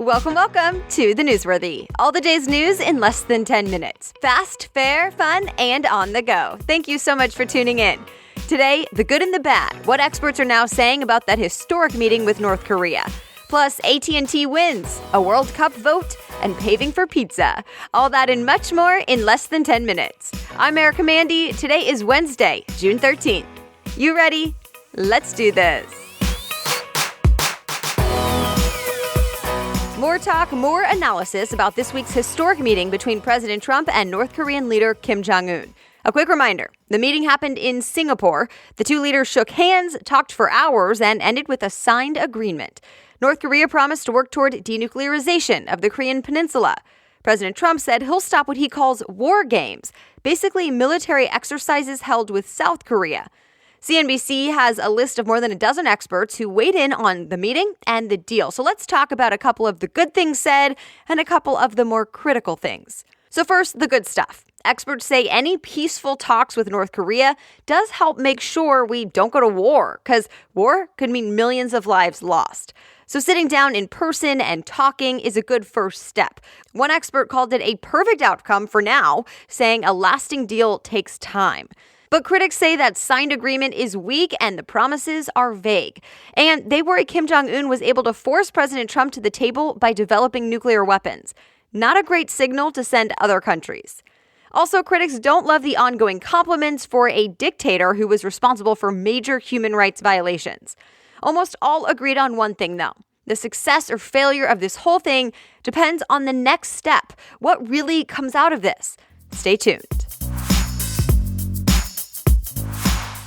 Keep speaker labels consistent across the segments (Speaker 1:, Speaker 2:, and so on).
Speaker 1: Welcome to The Newsworthy. All the day's news in less than 10 minutes. Fast, fair, fun, and on the go. Thank you so much for tuning in. Today, the good and the bad. What experts are now saying about that historic meeting with North Korea. Plus, AT&T wins, a World Cup vote, and paving for pizza. All that and much more in less than 10 minutes. I'm Erica Mandy. Today is Wednesday, June 13th. You ready? Let's do this. More talk, more analysis about this week's historic meeting between President Trump and North Korean leader Kim Jong-un. A quick reminder, the meeting happened in Singapore. The two leaders shook hands, talked for hours, and ended with a signed agreement. North Korea promised to work toward denuclearization of the Korean peninsula. President Trump said he'll stop what he calls war games, basically military exercises held with South Korea. CNBC has a list of more than a dozen experts who weighed in on the meeting and the deal. So let's talk about a couple of the good things said and a couple of the more critical things. So first, the good stuff. Experts say any peaceful talks with North Korea does help make sure we don't go to war, because war could mean millions of lives lost. So sitting down in person and talking is a good first step. One expert called it a perfect outcome for now, saying a lasting deal takes time. But critics say that signed agreement is weak and the promises are vague. And they worry Kim Jong-un was able to force President Trump to the table by developing nuclear weapons. Not a great signal to send other countries. Also, critics don't love the ongoing compliments for a dictator who was responsible for major human rights violations. Almost all agreed on one thing, though. The success or failure of this whole thing depends on the next step. What really comes out of this? Stay tuned.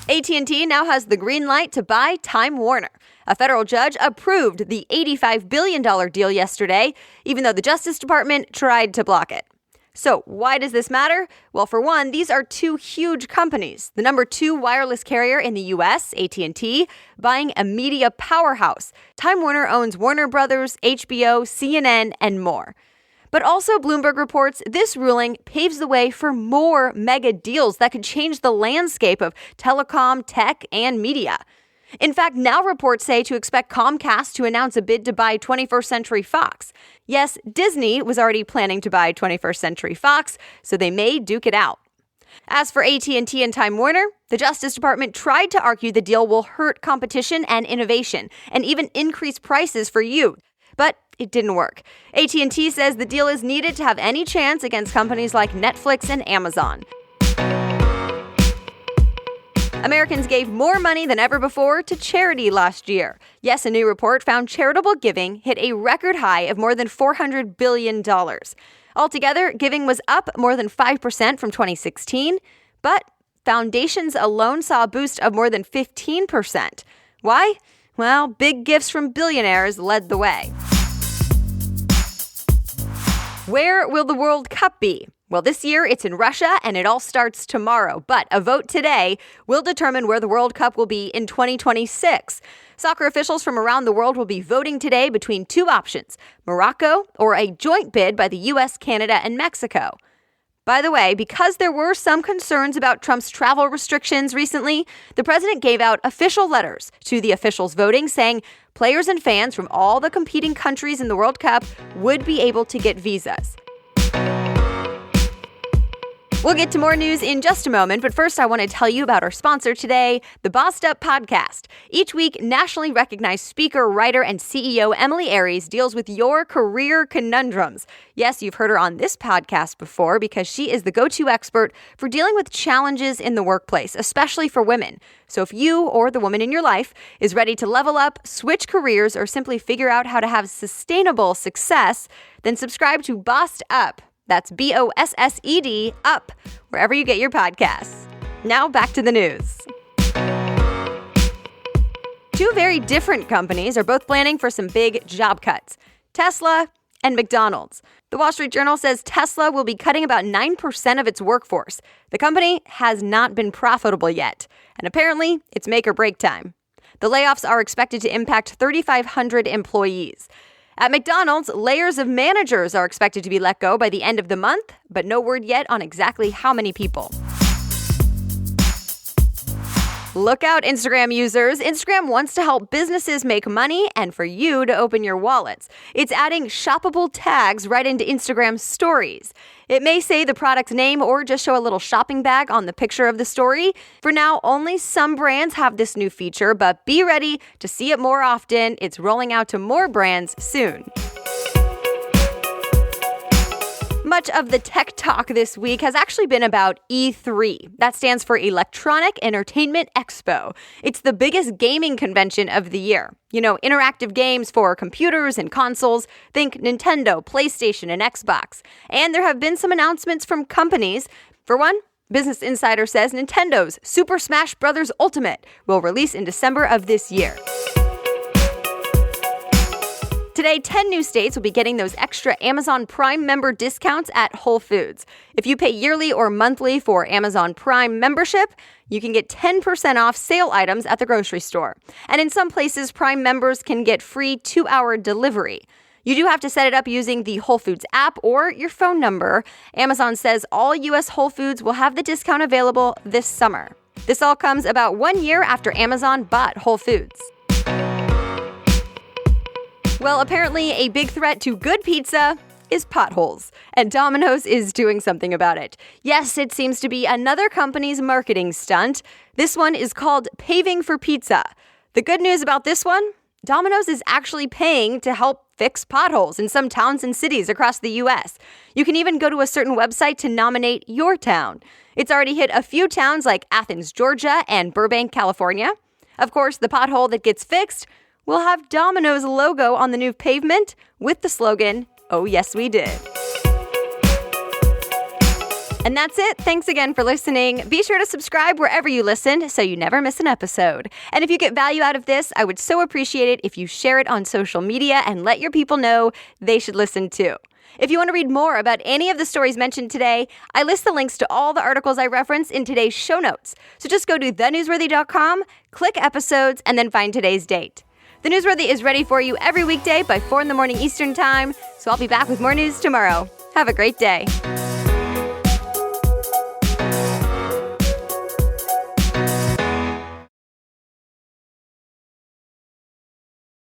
Speaker 1: AT&T now has the green light to buy Time Warner. A federal judge approved the $85 billion deal yesterday, even though the Justice Department tried to block it. So why does this matter? Well, for one, these are two huge companies. The number 2 wireless carrier in the U.S., AT&T, buying a media powerhouse. Time Warner owns Warner Brothers, HBO, CNN, and more. But also, Bloomberg reports this ruling paves the way for more mega deals that could change the landscape of telecom, tech, and media. In fact, now reports say to expect Comcast to announce a bid to buy 21st Century Fox. Yes, Disney was already planning to buy 21st Century Fox, so they may duke it out. As for AT&T and Time Warner, the Justice Department tried to argue the deal will hurt competition and innovation, and even increase prices for you. But it didn't work. AT&T says the deal is needed to have any chance against companies like Netflix and Amazon. Americans gave more money than ever before to charity last year. Yes, a new report found charitable giving hit a record high of more than $400 billion. Altogether, giving was up more than 5% from 2016, but foundations alone saw a boost of more than 15%. Why? Well, big gifts from billionaires led the way. Where will the World Cup be? Well, this year it's in Russia and it all starts tomorrow. But a vote today will determine where the World Cup will be in 2026. Soccer officials from around the world will be voting today between two options, Morocco or a joint bid by the U.S., Canada, and Mexico. By the way, because there were some concerns about Trump's travel restrictions recently, the president gave out official letters to the officials voting saying players and fans from all the competing countries in the World Cup would be able to get visas. We'll get to more news in just a moment, but first I want to tell you about our sponsor today, the Bossed Up Podcast. Each week, nationally recognized speaker, writer, and CEO Emily Aries deals with your career conundrums. Yes, you've heard her on this podcast before because she is the go-to expert for dealing with challenges in the workplace, especially for women. So if you or the woman in your life is ready to level up, switch careers, or simply figure out how to have sustainable success, then subscribe to Bossed Up. That's BOSSED, up, wherever you get your podcasts. Now back to the news. Two very different companies are both planning for some big job cuts. Tesla and McDonald's. The Wall Street Journal says Tesla will be cutting about 9% of its workforce. The company has not been profitable yet, and apparently it's make or break time. The layoffs are expected to impact 3,500 employees. At McDonald's, layers of managers are expected to be let go by the end of the month, but no word yet on exactly how many people. Look out, Instagram users. Instagram wants to help businesses make money and for you to open your wallets. It's adding shoppable tags right into Instagram stories. It may say the product's name or just show a little shopping bag on the picture of the story. For now, only some brands have this new feature, but be ready to see it more often. It's rolling out to more brands soon. Much of the tech talk this week has actually been about E3. That stands for Electronic Entertainment Expo. It's the biggest gaming convention of the year. You know, interactive games for computers and consoles. Think Nintendo, PlayStation, and Xbox. And there have been some announcements from companies. For one, Business Insider says Nintendo's Super Smash Bros. Ultimate will release in December of this year. Today, 10 new states will be getting those extra Amazon Prime member discounts at Whole Foods. If you pay yearly or monthly for Amazon Prime membership, you can get 10% off sale items at the grocery store. And in some places, Prime members can get free 2-hour delivery. You do have to set it up using the Whole Foods app or your phone number. Amazon says all U.S. Whole Foods will have the discount available this summer. This all comes about 1 year after Amazon bought Whole Foods. Well, apparently a big threat to good pizza is potholes, and Dominos is doing something about it. Yes, it seems to be another company's marketing stunt. This one is called Paving for Pizza. The good news about this one? Dominos is actually paying to help fix potholes in some towns and cities across the U.S. You can even go to a certain website to nominate your town. It's already hit a few towns like Athens, Georgia, and Burbank, California. Of course, the pothole that gets fixed will have Domino's logo on the new pavement with the slogan, "Oh yes, we did." And that's it. Thanks again for listening. Be sure to subscribe wherever you listen so you never miss an episode. And if you get value out of this, I would so appreciate it if you share it on social media and let your people know they should listen too. If you want to read more about any of the stories mentioned today, I list the links to all the articles I reference in today's show notes. So just go to thenewsworthy.com, click episodes, and then find today's date. The Newsworthy is ready for you every weekday by 4 in the morning Eastern Time, so I'll be back with more news tomorrow. Have a great day.